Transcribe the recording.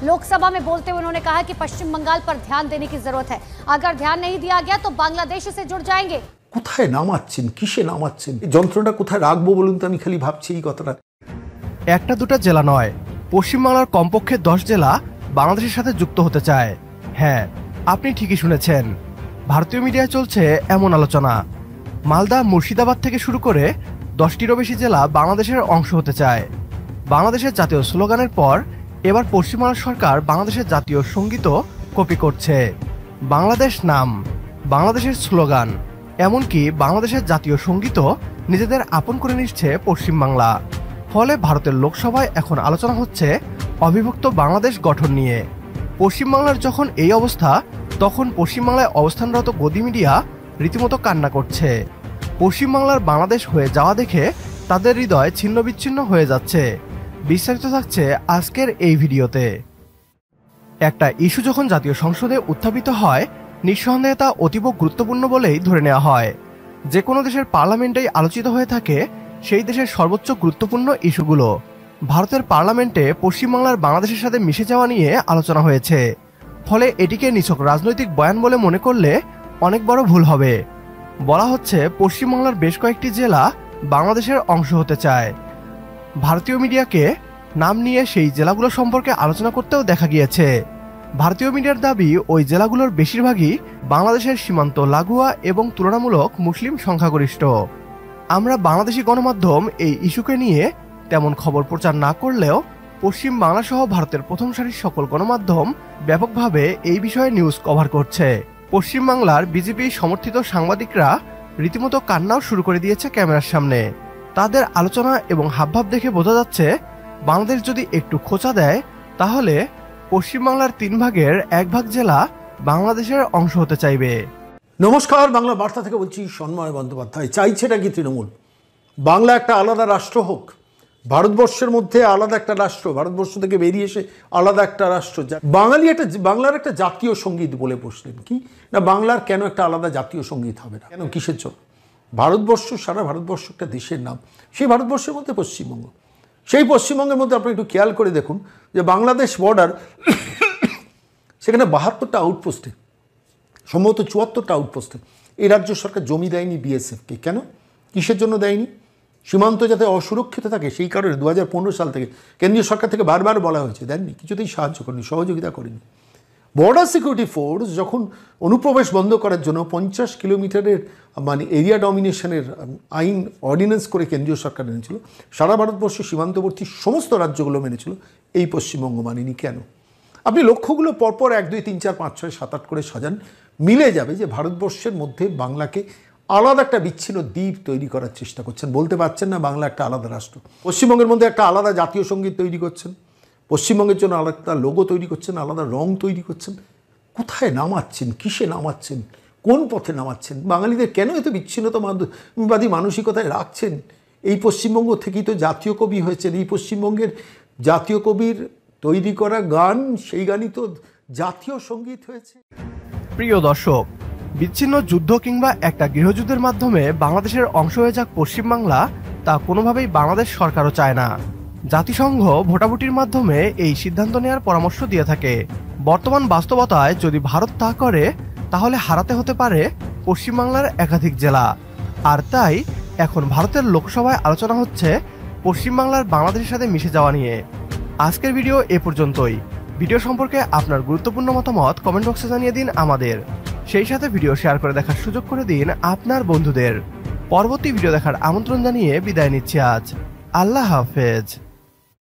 लोकसभा में बोलते हुए उन्होंने कहा कि पश्चिम बंगाल पर ध्यान देने की जरूरत है। अगर ध्यान नहीं दिया गया तो बांग्लादेश से जुड़ जाएंगे। কোথায় নামাচ্ছেন, কিসে নামাচ্ছেন, যন্ত্রটা কোথায় রাখবো বলুন তো? আমি খালি ভাবছি এই কথাটা। একটা দুটো জেলা নয়, পশ্চিমবাংলার কমপক্ষে 10 জেলা বাংলাদেশের সাথে যুক্ত হতে চায়। হ্যাঁ, আপনি ঠিকই শুনেছেন, ভারতীয় মিডিয়ায় চলছে এমন আলোচনা। মালদা, মুর্শিদাবাদ থেকে শুরু করে 10টিরও বেশি জেলা বাংলাদেশের অংশ হতে চায়। বাংলাদেশের জাতীয় স্লোগানের পর এবার পশ্চিমবাংলার সরকার বাংলাদেশের জাতীয় সঙ্গীতও কপি করছে। বাংলাদেশ নাম, বাংলাদেশের স্লোগান, এমনকি বাংলাদেশের জাতীয় সঙ্গীতও নিজেদের আপন করে নিচ্ছে পশ্চিমবাংলা। ফলে ভারতের লোকসভায় এখন আলোচনা হচ্ছে অবিভক্ত বাংলাদেশ গঠন নিয়ে। পশ্চিমবাংলার যখন এই অবস্থা, তখন পশ্চিমবাংলায় অবস্থানরত গদি মিডিয়া রীতিমতো কান্না করছে। পশ্চিমবাংলার বাংলাদেশ হয়ে যাওয়া দেখে তাদের হৃদয় ছিন্ন বিচ্ছিন্ন হয়ে যাচ্ছে। বিস্তারিত থাকছে আজকের এই ভিডিওতে। একটা ইস্যু যখন জাতীয় সংসদে উত্থাপিত হয়, নিঃসন্দেহে তা অতীব গুরুত্বপূর্ণ বলেই ধরে নেওয়া হয়। যে কোনো দেশের পার্লামেন্টেই আলোচিত হয়ে থাকে সেই দেশের সর্বোচ্চ গুরুত্বপূর্ণ ইস্যুগুলো। ভারতের পার্লামেন্টে পশ্চিমবাংলার বাংলাদেশের সাথে মিশে যাওয়া নিয়ে আলোচনা হয়েছে। ফলে এটিকে নিছক রাজনৈতিক বয়ান বলে মনে করলে অনেক বড় ভুল হবে। বলা হচ্ছে পশ্চিমবাংলার বেশ কয়েকটি জেলা বাংলাদেশের অংশ হতে চায়। ভারতীয় মিডিয়াকে নাম নিয়ে সেই জেলাগুলো সম্পর্কে আলোচনা করতেও দেখা গিয়েছে। ভারতীয় মিডিয়ার দাবি ওই জেলাগুলোর বেশিরভাগই বাংলাদেশের সীমান্ত লাগোয়া এবং তুলনামূলক মুসলিম সংখ্যাগরিষ্ঠ। আমরা বাংলাদেশি গণমাধ্যম এই ইস্যুকে নিয়ে তেমন খবর প্রচার না করলেও পশ্চিম বাংলা সহ ভারতের প্রথম সারির সকল গণমাধ্যম ব্যাপকভাবে এই বিষয়ে নিউজ কভার করছে। পশ্চিমবাংলার বিজেপি সমর্থিত সাংবাদিকরা রীতিমতো কান্নাও শুরু করে দিয়েছে ক্যামেরার সামনে। তাদের আলোচনা এবং হাবভাব দেখে বোঝা যাচ্ছে বাংলাদেশ যদি একটু খোঁচা দেয় তাহলে পশ্চিমবাংলার 3 ভাগের 1 ভাগ জেলা বাংলাদেশের অংশ হতে চাইবে। নমস্কার, বাংলা বার্তা থেকে বলছি সন্ময় বন্দ্যোপাধ্যায়। চাইছেটা কি তৃণমূল? বাংলা একটা আলাদা রাষ্ট্র হোক, ভারতবর্ষের মধ্যে আলাদা একটা রাষ্ট্র, ভারতবর্ষ থেকে বেরিয়ে এসে আলাদা একটা রাষ্ট্র। বাংলার একটা জাতীয় সঙ্গীত বলে বসলেন কি না, বাংলার কেন একটা আলাদা জাতীয় সঙ্গীত হবে না? কেন, কিসের জন্য? ভারতবর্ষ, সারা ভারতবর্ষ একটা দেশের নাম। সেই ভারতবর্ষের মধ্যে পশ্চিমবঙ্গ, সেই পশ্চিমবঙ্গের মধ্যে আপনি একটু খেয়াল করে দেখুন যে বাংলাদেশ বর্ডার, সেখানে 72টা আউটপোস্টে, সম্ভবত 74টা আউটপোস্টে এই রাজ্য সরকার জমি দেয়নি বিএসএফকে। কেন, কিসের জন্য দেয়নি? সীমান্ত যাতে অসুরক্ষিত থাকে সেই কারণে 2015 সাল থেকে কেন্দ্রীয় সরকার থেকে বারবার বলা হয়েছে, দেননি, কিছুতেই সাহায্য করেনি, সহযোগিতা করেনি। বর্ডার সিকিউরিটি ফোর্স যখন অনুপ্রবেশ বন্ধ করার জন্য 50 কিলোমিটারের এরিয়া ডমিনেশনের আইন অর্ডিন্যান্স করে কেন্দ্রীয় সরকার এনেছিল, সারা ভারতবর্ষ সীমান্তবর্তী সমস্ত রাজ্যগুলো মেনেছিল, এই পশ্চিমবঙ্গ মানেনি। কেন? আপনি লক্ষ্যগুলো পরপর 1, 2, 3, 4, 5, 6, 7, 8 করে সাজান, মিলে যাবে যে ভারতবর্ষের মধ্যে বাংলাকে আলাদা একটা বিচ্ছিন্ন দ্বীপ তৈরি করার চেষ্টা করছেন। বলতে পারছেন না বাংলা একটা আলাদা রাষ্ট্র। পশ্চিমবঙ্গের মধ্যে একটা আলাদা জাতীয় সঙ্গীত তৈরি করছেন, পশ্চিমবঙ্গের জন্য আলাদা লোগো তৈরি করছেন, আলাদা রং তৈরি করছেন। কোথায় নামাচ্ছেন, কিসে নামাচ্ছেন, কোন পথে নামাচ্ছেন? বাঙালিদের কেন এত বিচ্ছিন্নতাবাদী মানসিকতায় রাখছেন? এই পশ্চিমবঙ্গ থেকেই তো জাতীয় কবি হয়েছেন। এই পশ্চিমবঙ্গের জাতীয় কবির তৈরি করা গান, সেই গানই তো জাতীয় সঙ্গীত হয়েছে। প্রিয় দর্শক, বিচ্ছিন্ন যুদ্ধ কিংবা একটা গৃহযুদ্ধের মাধ্যমে বাংলাদেশের অংশ হয়ে যাক পশ্চিমবাংলা, তা কোনোভাবেই বাংলাদেশ সরকারও চায় না। জাতিসংঘ ভোটাভুটির মাধ্যমে এই সিদ্ধান্ত নেওয়ার পরামর্শ দিয়ে থাকে। বর্তমান বাস্তবতায় যদি ভারত তা করে তাহলে হারাতে হতে পারে পশ্চিমবাংলার একাধিক জেলা। আর তাই এখন ভারতের লোকসভায় আলোচনা হচ্ছে পশ্চিমবাংলার বাংলাদেশের সাথে মিশে যাওয়া নিয়ে। আজকের ভিডিও এ পর্যন্তই। ভিডিও সম্পর্কে আপনার গুরুত্বপূর্ণ মতামত কমেন্ট বক্সে জানিয়ে দিন আমাদের। সেই সাথে ভিডিও শেয়ার করে দেখার সুযোগ করে দিন আপনার বন্ধুদের। পরবর্তী ভিডিও দেখার আমন্ত্রণ জানিয়ে বিদায় নিচ্ছি আজ। আল্লাহ হাফেজ।